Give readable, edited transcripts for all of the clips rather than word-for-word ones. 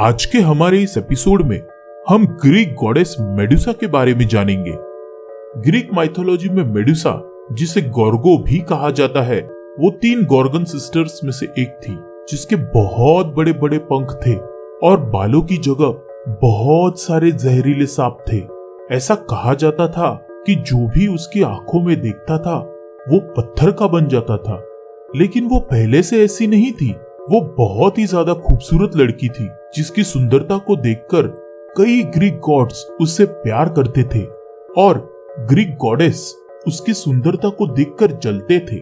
आज के हमारे इस एपिसोड में हम ग्रीक गॉडेस मेडुसा के बारे में जानेंगे। ग्रीक माइथोलॉजी में मेडुसा, जिसे गॉर्गो भी कहा जाता है, वो 3 गॉर्गन सिस्टर्स में से एक थी, जिसके बहुत बड़े बड़े पंख थे और बालों की जगह बहुत सारे जहरीले सांप थे। ऐसा कहा जाता था कि जो भी उसकी आंखों में देखता था वो पत्थर का बन जाता था। लेकिन वो पहले से ऐसी नहीं थी। वो बहुत ही ज्यादा खूबसूरत लड़की थी, जिसकी सुंदरता को देखकर कई ग्रीक गॉड्स उससे प्यार करते थे और ग्रीक गॉडेस उसकी सुंदरता को देखकर जलते थे।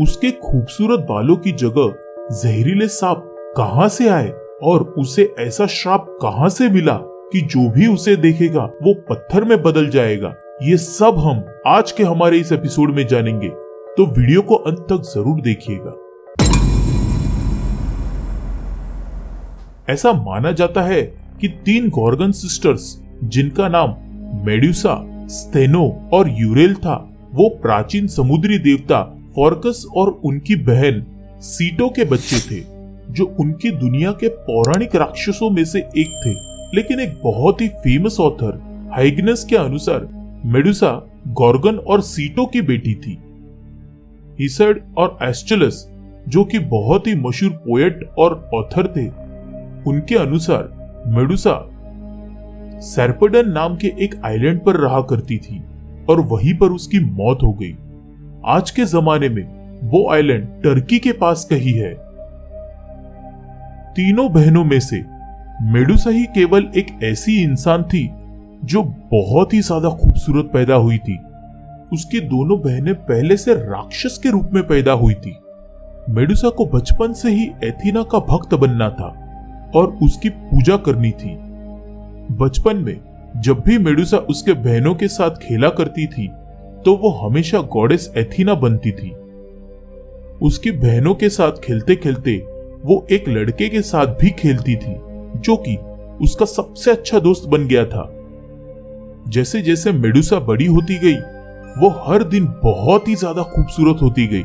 उसके खूबसूरत बालों की जगह जहरीले सांप कहां से आए और उसे ऐसा श्राप कहां से मिला कि जो भी उसे देखेगा वो पत्थर में बदल जाएगा, ये सब हम आज के हमारे इस एपिसोड में जानेंगे। तो वीडियो को अंत तक जरूर देखिएगा। ऐसा माना जाता है कि 3 गॉर्गन सिस्टर्स, जिनका नाम मेडुसा, स्टेनो और यूरेल था, वो प्राचीन समुद्री देवता फोर्कस और उनकी बहन सीटो के बच्चे थे, जो उनकी दुनिया के पौराणिक राक्षसों में से एक थे। लेकिन एक बहुत ही फेमस ऑथर हाइगिनस के अनुसार मेडुसा गॉर्गन और सीटो की बेटी थी। हिसड और एस्चुलस, जो कि बहुत ही मशहूर पोएट और ऑथर थे, उनके अनुसार मेडुसा सर्पेडन नाम के एक आइलैंड पर रहा करती थी और वहीं पर उसकी मौत हो गई। आज के जमाने में वो आइलैंड टर्की के पास कहीं है। तीनों बहनों में से मेडुसा ही केवल एक ऐसी इंसान थी जो बहुत ही ज्यादा खूबसूरत पैदा हुई थी। उसकी दोनों बहनें पहले से राक्षस के रूप में पैदा हुई थी। मेडुसा को बचपन से ही एथीना का भक्त बनना था और उसकी पूजा करनी थी। बचपन में जब भी मेडुसा उसके बहनों के साथ खेला करती थी तो वो हमेशा गॉडेस एथीना बनती थी। उसकी बहनों के साथ खेलते खेलते वो एक लड़के के साथ भी खेलती थी, जो कि उसका सबसे अच्छा दोस्त बन गया था। जैसे जैसे मेडुसा बड़ी होती गई, वो हर दिन बहुत ही ज्यादा खूबसूरत होती गई।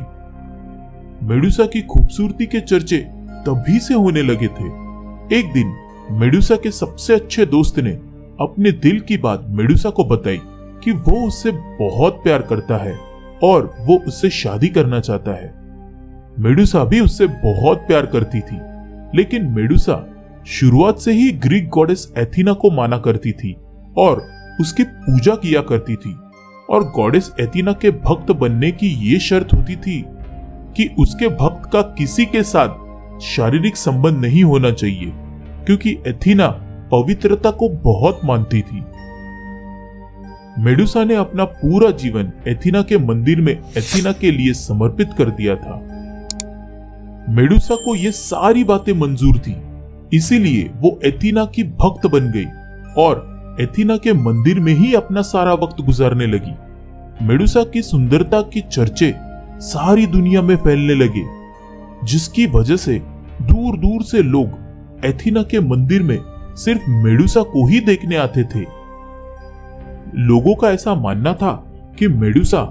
मेडुसा की खूबसूरती के चर्चे तभी से होने लगे थे। एक दिन मेडुसा के सबसे अच्छे दोस्त ने अपने दिल की बात मेडुसा को बताई कि वो उससे बहुत प्यार करता है और वो उससे शादी करना चाहता है। मेडुसा भी उससे बहुत प्यार करती थी, लेकिन मेडुसा शुरुआत से ही ग्रीक गॉडेस एथीना को माना करती थी और उसकी पूजा किया करती थी। और गॉडेस एथीना के भक्त बनने की ये शर्त होती थी कि उसके भक्त का किसी के साथ शारीरिक संबंध नहीं होना चाहिए, क्योंकि एथीना पवित्रता को बहुत मानती थी। मेडुसा ने अपना पूरा जीवन एथीना के मंदिर में एथीना के लिए समर्पित कर दिया था। मेडुसा को ये सारी बातें मंजूर थी, इसीलिए वो एथीना की भक्त बन गई और एथीना के मंदिर में ही अपना सारा वक्त गुजारने लगी। मेडुसा की सुंदरता के चर्चे सारी दुनिया में फैलने लगे, जिसकी वजह से दूर दूर से लोग एथीना के मंदिर में सिर्फ मेडुसा को ही देखने आते थे। लोगों का ऐसा मानना था कि मेडुसा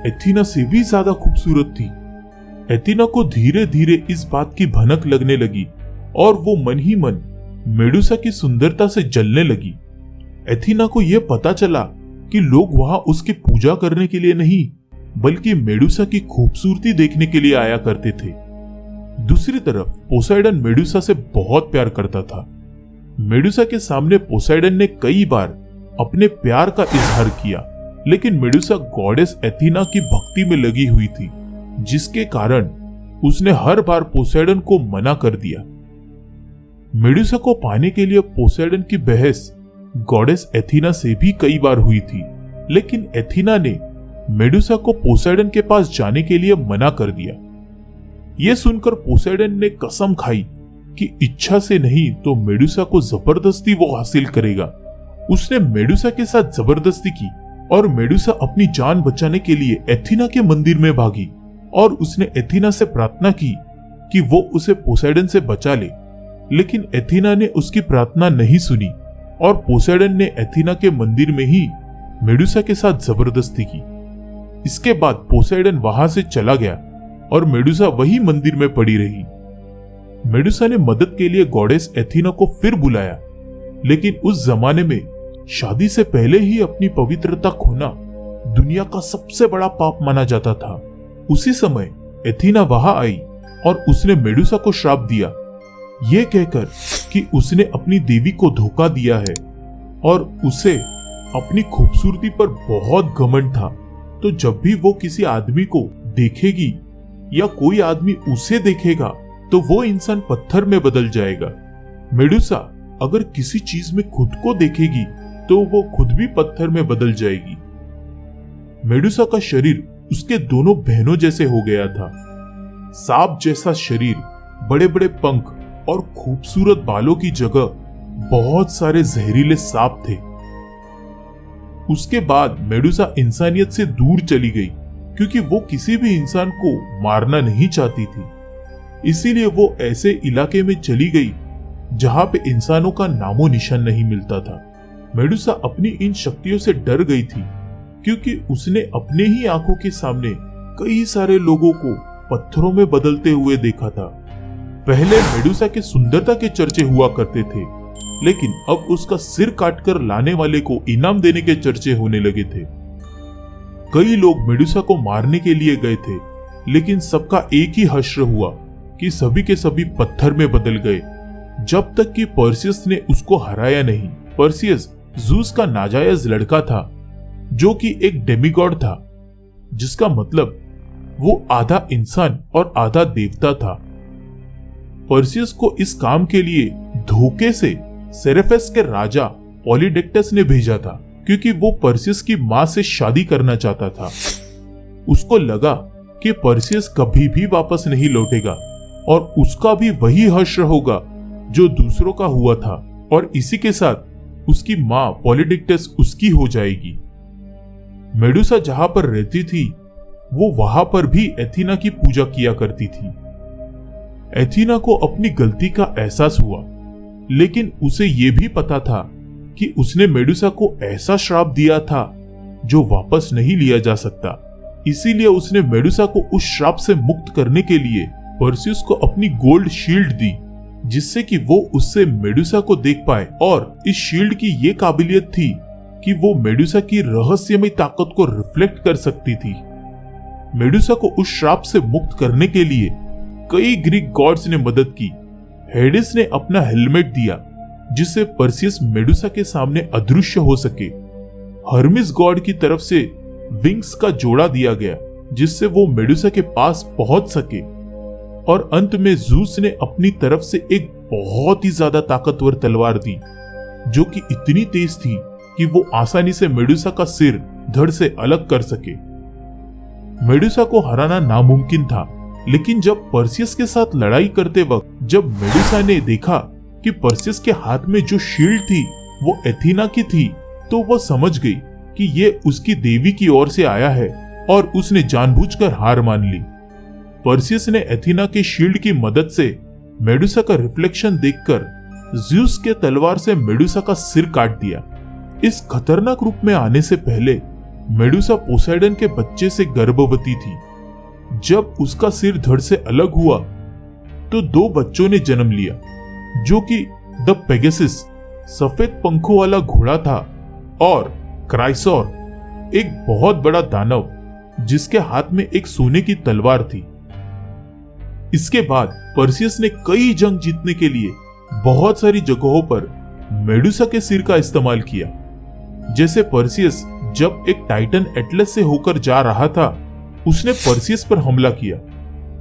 एथीना से भी ज्यादा खूबसूरत थी। एथीना को धीरे धीरे इस बात की भनक लगने लगी और वो मन ही मन मेडुसा की सुंदरता से जलने लगी। एथीना को यह पता चला कि लोग वहां उसकी पूजा करने के लिए नहीं, बल्कि मेडुसा की खूबसूरती देखने के लिए आया करते थे। दूसरी तरफ पोसाइडन मेडुसा से बहुत प्यार करता था। मेडुसा के सामने पोसाइडन ने कई बार अपने प्यार का इजहार किया, लेकिन मेडुसा गॉडेस एथीना की भक्ति में लगी हुई थी, जिसके कारण उसने हर बार पोसाइडन को मना कर दिया। मेडुसा को पाने के लिए पोसाइडन की बहस गॉडेस एथीना से भी कई बार हुई थी, लेकिन एथीना ने मेडुसा को पोसाइडन के पास जाने के लिए मना कर दिया। यह सुनकर पोसाइडन ने कसम खाई कि इच्छा से नहीं तो मेडुसा को जबरदस्ती वो हासिल करेगा। उसने मेडुसा के साथ जबरदस्ती की और मेडुसा अपनी जान बचाने के लिए एथीना के मंदिर में भागी और उसने एथीना से प्रार्थना की कि वो उसे पोसाइडन से बचा ले। लेकिन एथीना ने उसकी प्रार्थना नहीं सुनी और पोसाइडन ने एथीना के मंदिर में ही मेडुसा के साथ जबरदस्ती की। इसके बाद पोसाइडन वहां से चला गया और मेडुसा वही मंदिर में पड़ी रही। मेडुसा ने मदद के लिए गॉडेस एथीना को फिर बुलाया, लेकिन उस जमाने में शादी से पहले ही अपनी पवित्रता खोना दुनिया का सबसे बड़ा पाप माना जाता था। उसी समय एथीना वहां आई और उसने मेडुसा को श्राप दिया, यह कहकर कि उसने अपनी देवी को धोखा दिया है और उसे अपनी खूबसूरती पर बहुत घमंड था, तो जब भी वो किसी आदमी को देखेगी या कोई आदमी उसे देखेगा तो वो इंसान पत्थर में बदल जाएगा। मेडुसा अगर किसी चीज में खुद को देखेगी तो वो खुद भी पत्थर में बदल जाएगी। मेडुसा का शरीर उसके दोनों बहनों जैसे हो गया था, सांप जैसा शरीर, बड़े बड़े पंख और खूबसूरत बालों की जगह बहुत सारे जहरीले सांप थे। उसके बाद मेडुसा इंसानियत से दूर चली गई क्योंकि वो किसी भी इंसान को मारना नहीं चाहती थी। इसीलिए वो ऐसे इलाके में चली गई जहां पे इंसानों का नामो निशान नहीं मिलता था। मेडुसा अपनी इन शक्तियों से डर गई थी क्योंकि उसने अपने ही आंखों के सामने कई सारे लोगों को पत्थरों में बदलते हुए देखा था। पहले मेडुसा के सुंदरता के चर्चे हुआ करते थे, लेकिन अब उसका सिर काटकर लाने वाले को इनाम देने के चर्चे होने लगे थे। कई लोग मेडुसा को मारने के लिए गए थे, लेकिन सबका एक ही हश्र हुआ कि सभी के सभी पत्थर में बदल गए, जब तक कि पर्सियस ने उसको हराया नहीं। पर्सियस ज़ूस का नाजायज लड़का था, जो कि एक डेमिगॉड था, जिसका मतलब वो आधा इंसान और आधा देवता था। पर्सियस को इस काम के लिए धोखे से सेरेफेस के राजा पॉलीडेक्टस ने भेजा था, क्योंकि वो पर्सियस की मां से शादी करना चाहता था। उसको लगा कि पर्सियस कभी भी वापस नहीं लौटेगा और उसका भी वही हश्र होगा जो दूसरों का हुआ था, और इसी के साथ उसकी मां पॉलीडेक्टस उसकी हो जाएगी। मेडुसा जहां पर रहती थी वो वहां पर भी एथीना की पूजा किया करती थी। एथीना को अपनी गलती का एहसास हुआ, लेकिन उसे यह भी पता था कि उसने मेडुसा को ऐसा श्राप दिया था जो वापस नहीं लिया जा सकता। इसीलिए उसने मेडुसा को उस श्राप से मुक्त करने के लिए पर्सियस को अपनी गोल्ड शील्ड दी, जिससे कि वो उससे मेडुसा को देख पाए, और इस शील्ड की ये काबिलियत थी कि वो मेडुसा की रहस्यमय ताकत को रिफ्लेक्ट कर सकती थी। मेडुसा को उस श्राप से मुक्त करने के लिए कई ग्रीक गॉड्स ने मदद की। हेडिस ने अपना हेलमेट दिया जिससे पर्सियस मेडुसा के सामने अदृश्य हो सके। हर्मिस गॉड की तरफ से विंग्स का जोड़ा दिया गया जिससे वो मेडुसा के पास पहुंच सके, और अंत में ज़ूस ने अपनी तरफ से एक बहुत ही ज्यादा ताकतवर तलवार दी, जो कि इतनी तेज थी कि वो आसानी से मेडुसा का सिर धड़ से अलग कर सके। मेडुसा को हराना नामुमकिन था, लेकिन जब पर्सियस के साथ लड़ाई करते वक्त जब मेडुसा ने देखा कि पर्सियस के हाथ में जो शील्ड थी वो एथीना की थी, तो वो समझ गई कि ये उसकी देवी की ओर से आया है, और उसने जानबूझकर हार मान ली। पर्सियस ने एथीना के शील्ड की मदद से मेडुसा का रिफ्लेक्शन देखकर ज़्यूस के तलवार से मेडुसा का सिर काट दिया। इस खतरनाक रूप में आने से पहले मेडुसा पोसेडन के बच्चे से गर्भवती थी। जब उसका सिर धड़ से अलग हुआ तो 2 बच्चों ने जन्म लिया, जो कि द पेगासस सफेद पंखों वाला घोड़ा था, और क्राइसोर एक बहुत बड़ा दानव जिसके हाथ में एक सोने की तलवार थी। इसके बाद पर्सियस ने कई जंग जीतने के लिए बहुत सारी जगहों पर मेडुसा के सिर का इस्तेमाल किया। जैसे पर्सियस जब एक टाइटन एटलस से होकर जा रहा था, उसने पर्सियस पर हमला किया,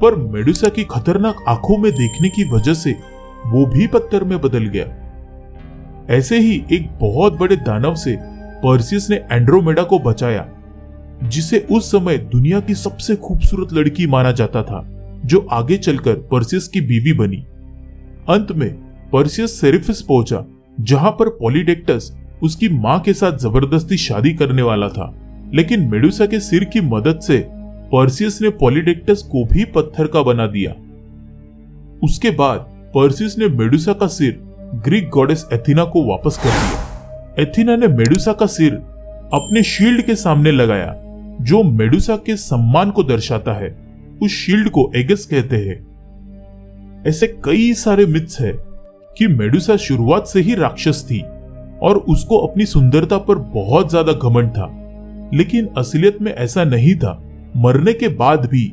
पर मेडुसा की खतरनाक आंखों में देखने की वजह से वो भी पत्थर में बदल गया। ऐसे ही एक बहुत बड़े दानव से पर्सियस ने एंड्रोमेडा को बचाया, जिसे उस समय दुनिया की सबसे खूबसूरत लड़की माना जाता था, जो आगे चलकर पर्सियस की बीवी बनी। अंत में पर्सियस सेरेफिस पहुंचा, जहां पर पॉलीडेक्टस उसकी मां के साथ जबरदस्ती शादी करने वाला था, लेकिन मेडुसा के सिर की मदद से पर्सियस ने पॉलीडेक्टस को भी पत्थर का बना दिया। उसके बाद पर्सियस ने मेडुसा का सिर ग्रीक गॉडेस एथीना को वापस कर दिया। एथीना ने मेडुसा का सिर अपने शील्ड के सामने लगाया, जो मेडुसा के सम्मान को दर्शाता है। उस शील्ड को एगस कहते हैं। ऐसे कई सारे मिथ्स है कि मेडुसा शुरुआत से ही राक्षस थी और उसको अपनी सुंदरता पर बहुत ज्यादा घमंड था, लेकिन असलियत में ऐसा नहीं था। मरने के बाद भी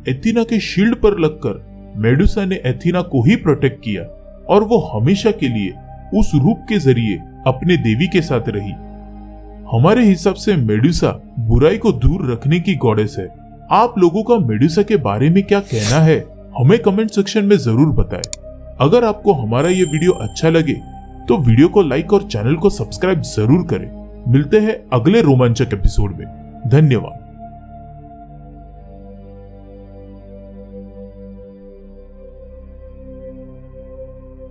एथीना के शील्ड पर लगकर मेडुसा ने एथीना को ही प्रोटेक्ट किया और वो हमेशा के लिए उस रूप के जरिए अपने देवी के साथ रही। हमारे हिसाब से मेडुसा बुराई को दूर रखने की गॉडेस है। आप लोगों का मेडुसा के बारे में क्या कहना है, हमें कमेंट सेक्शन में जरूर बताएं। अगर आपको हमारा ये वीडियो अच्छा लगे तो वीडियो को लाइक और चैनल को सब्सक्राइब जरूर करें। मिलते हैं अगले रोमांचक एपिसोड में। धन्यवाद।